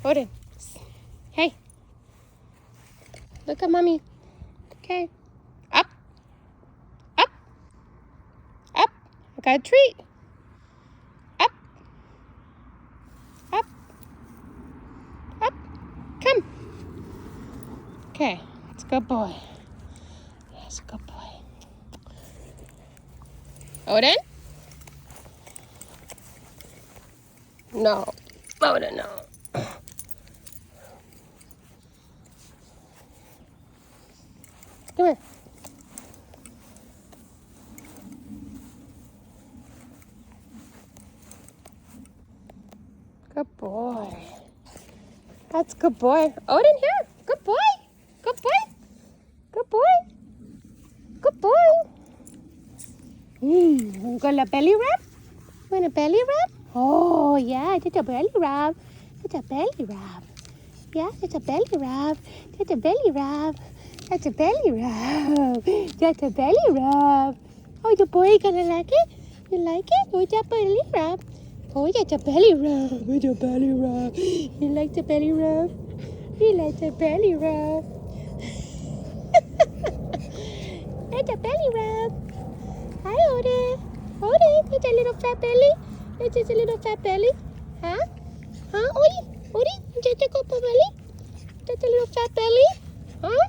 Odin. Hey. Look at mommy. Okay. Up. Up. Up. I got a treat. Up. Up. Up. Come. Okay. It's a good boy. Yes, good boy. Odin? No. Odin, no. Come here. Good boy. That's a good boy. Odin, here. Good boy. Good boy. Good boy. Good boy. You got a belly rub? Want a belly rub? Oh, yeah, that's a belly rub. That's a belly rub. Yeah, that's a belly rub. That's a belly rub. That's a belly rub. That's a belly rub. Oh, the boy gonna like it? You like it? Oh, that's a belly rub. Oh, that's a belly rub. It's a belly rub. You like the belly rub? You like the belly rub? That's a belly rub. Hi, Odin. Odin, it's a little fat belly. It's just a little fat belly. Huh? Huh, Odin? Odin, just a couple belly? That's a little fat belly? Huh?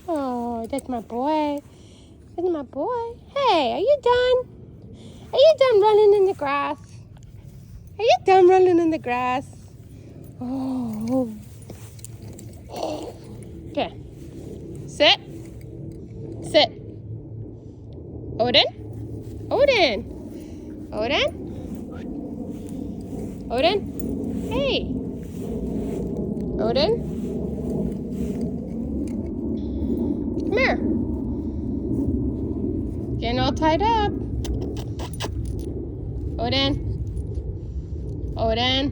Oh, that's my boy. That's my boy. Hey, are you done? Are you done running in the grass? Are you done running in the grass? Oh. Okay. Sit. Sit. Odin? Odin? Odin? Odin? Hey. Odin? Come here. Getting all tied up. Odin? Odin?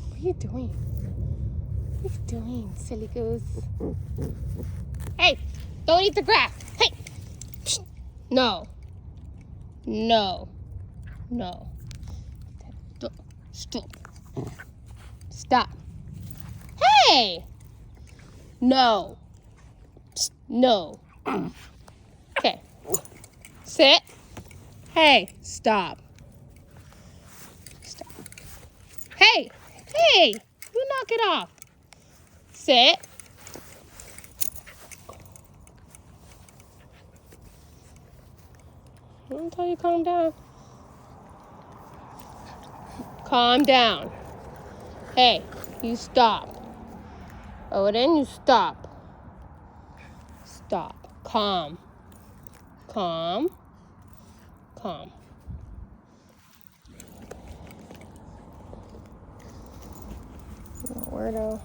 What are you doing? What are you doing, silly goose? Hey, don't eat the grass. Hey! No. No. No. Stop. Stop. Hey! No. No. Okay. Sit. Hey, stop. Stop. Hey! Hey! You knock it off. Sit. Until you calm down. Calm down. Hey, you stop. Odin, you stop. Stop. Calm. Calm. Calm. Weirdo.